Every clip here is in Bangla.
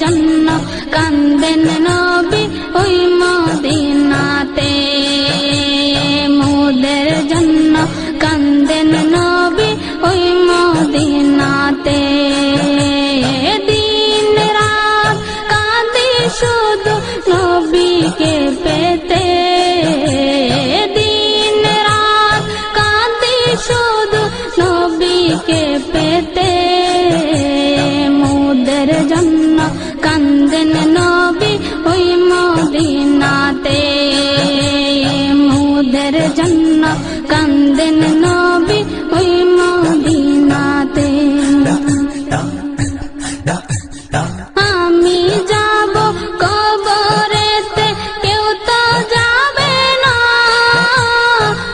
জন্য কান্দেন নবী ওই মদিনাতে মোদের জন্য কান্দেন নবী ওই মদিনাতে দিন রাত কাঁদি শুধু নবীকে পেতে দিন রাত কাঁদি শুধু নবীকে পেতে মোদের জন্য কান্দেন নবী ওই মদিনাতে মোদের জন্য কান্দেন নবী ওই মদিনাতে আমি যাব কবরেতে কেউ তো যাবে না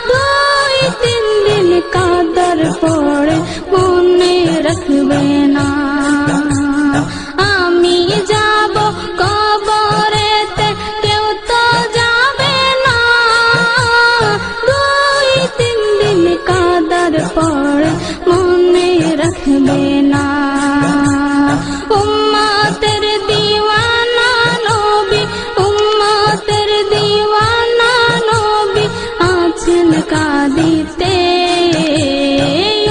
2-3 দিন কাদর পড়ে মনে রাখবে না আমি যাব কবরেতে কেউ তো যাবে না 2-3 দিন কাদর পড়ে মনে রাখবে না উম্মতের দিওয়ানা নবী উম্মতের দিওয়ানা নবী আছেন কাঁদিতে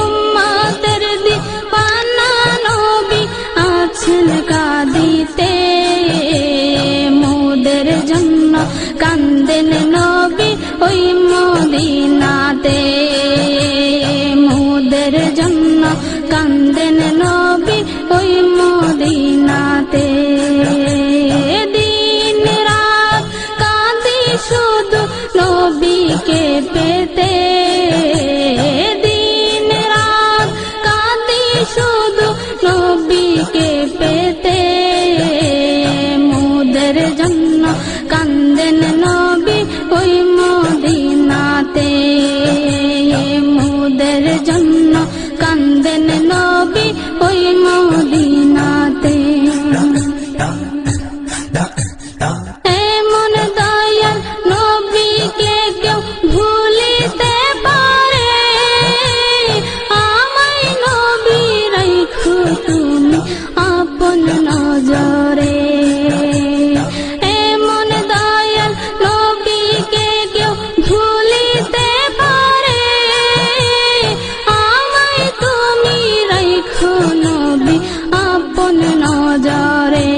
উম্মতের দিওয়ানা নবী আছেন কাঁদিতে মোদের জন্য কান্দেন নবী ওই মদিনাতে মোদের জন্য কান্দেন নবী ওই মদিনাতে দিন রাত কাঁদি শুধু নবীকে পেতে দিন রাত কাঁদি শুধু নবীকে পেতে মোদের জন্য কান্দেন নবী ওই মদিনাতে মোদের জন্য কান্দেন নবী ওই মদিনাতে এমন দয়াল নবীকে কেউ ভুলিতে পারে আমায় নবী রাখো তুমি আপন নজরে এমন দয়াল নবীকে কেউ ভুলিতে পারে আমায় তুমি রাখো নবী আপন নজরে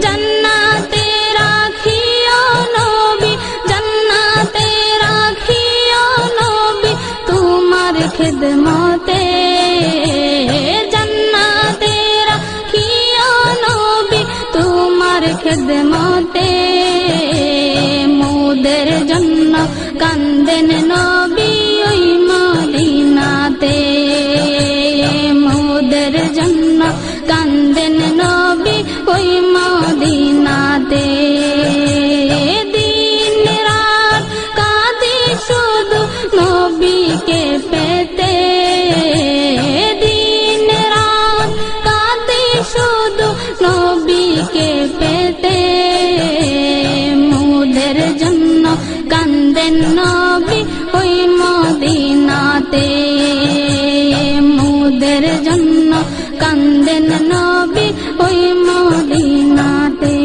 জান্নাতে রাখিও নবী জান্নাতে রাখিও নবী তোমার খিদমতে জান্নাতে রাখিও নবী তোমার খিদমতে মোদের জন্য কান্দেন নবী ওই মদিনাতে মোদের জন্য কান্দেন নবী ওই মদিনাতে দিন রাত কাঁদি শুধু নবীকে পেতে দিন রাত কাঁদি শুধু নবীকে পেতে মোদের জন্য কান্দেন নবী ওই মদিনাতে মোদের জন্য কান্দেন নবী ওই মদিনাতে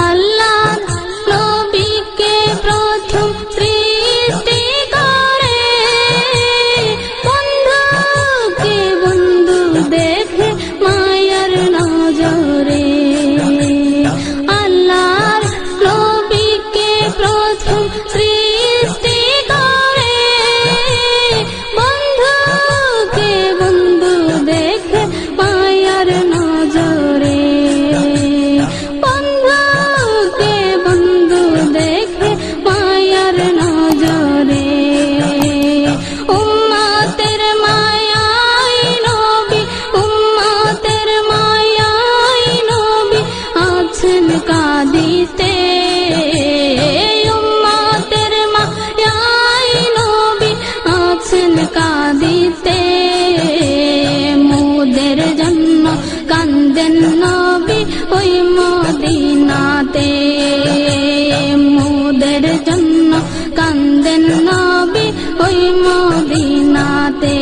আল্লাহ নবীকে প্রথম সৃষ্টি করে বন্ধুকে বন্ধু দেখে মায়ার নজরে আল্লাহর নবীকে প্রথম সৃষ্টি করে বন্ধুকে বন্ধু দেখে মায়ার নজরে বন্ধুকে বন্ধু দেখে মায়ার নজরে উম্মতের মায়াই নবী উম্মতের মায়াই নবী আছেন কাঁদিতে উম্মতের মায়াই নবী আছেন কাঁদিতে মোদের জন্য কান্দেন নবী ওই মদিনাতে মোদের জন্য কান্দেন নবী ওই মদিনাতে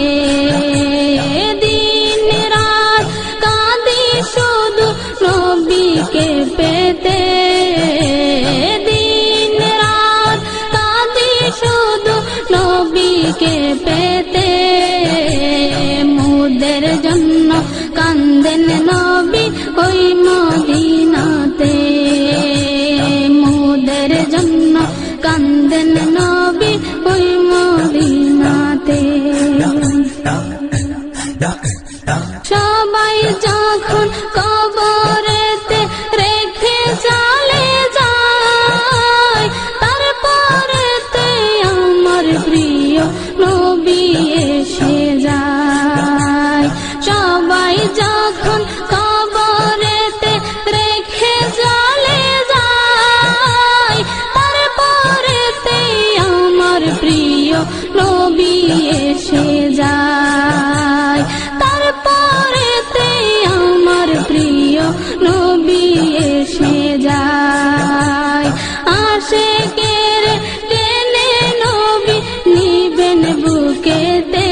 দিন মোদের জন্য কান্দেন নবী ওই মদিনাতে, মোদের জন্য কান্দেন নবী ওই মদিনাতে। সবাই যখন কবরেতে রেখে চলে যায়, তারপরেতে আমার প্রিয় নবী এসে যায়। সবাই যখন কবরেতে রেখে চলে যায়, তারপরেতে আমার প্রিয় নবী এসে যায়। তারপরেতে আমার প্রিয় নবী এসে যায়। আশিকের টেনে নবী নিবেন বুকেতে,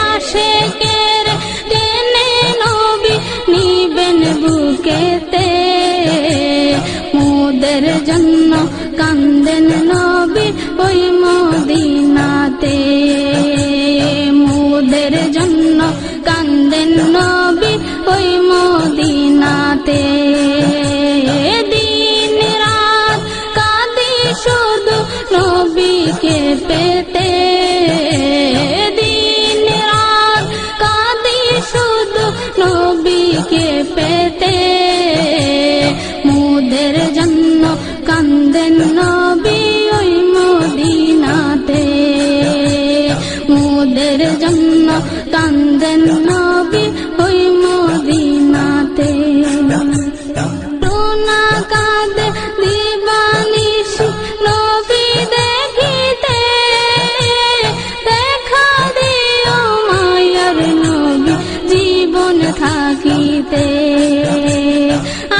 আশিকের টেনে নবী নিবেন বুকেতে। মোদের জন্য কান্দেন নবী ওই মদিনাতে, মোদের জন্য কান্দেন নবী ওই মদিনাতে। দিন রাত কাঁদি শুধু নবীকে পেতে, দিন রাত কাঁদি শুধু নবীকে পেতে। মোদের জন্য কান্দেন নবী ওই মদিনাতে, মোদের জন্য কান্দেন নবী ওই মদিনাতে। রোনা কাঁদে দিবানিশি নবী দেখিতে, দেখা দিও মায়ার নবী জীবন থাকিতে।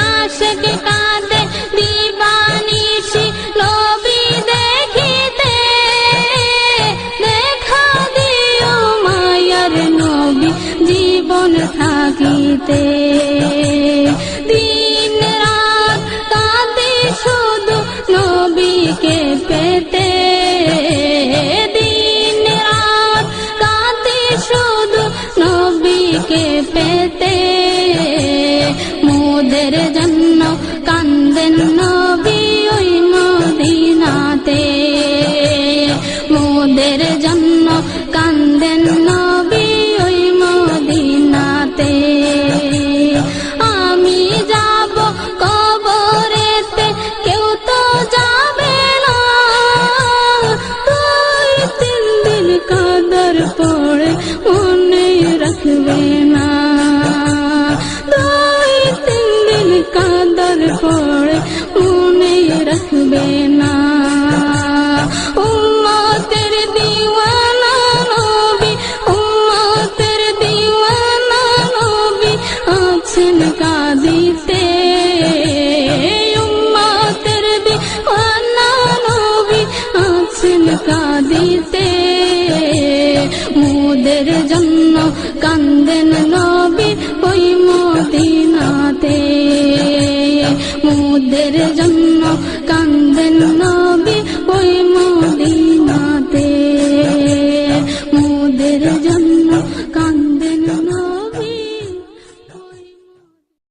আশিক কাঁদে দিবানিশি নবী দেখিতে, দেখা দিও মায়ার নবী জীবন থাকিতে। দিন রাত কাঁদে শুধু নবীকে পেতে, দিন রাত কাঁদে শুধু নবীকে পেতে। মোদের জন্য কান্দেন নবী ওই মদিনাতে, মোদের জন্য কান্দেন নবী ওই মদিনাতে। আমি যাব কবরেতে, কেউ তো যাবে না, 2-3 দিন কাদর পড়ে মনে রাখবে না, 2-3 দিন কাদর পড়ে মনে রাখবে না। উম্মতের দিওয়ানা নবী, উম্মতের দিওয়ানা নবী আছেন কাঁদিতে, উম্মতের দিওয়ানা নবী আছেন কাঁদিতে। মোদের জন্য কান্দেন নবী ওই মদিনাতে, মোদের জন্য কান্দেন নবী ওই মদিনাতে, মোদের জন্য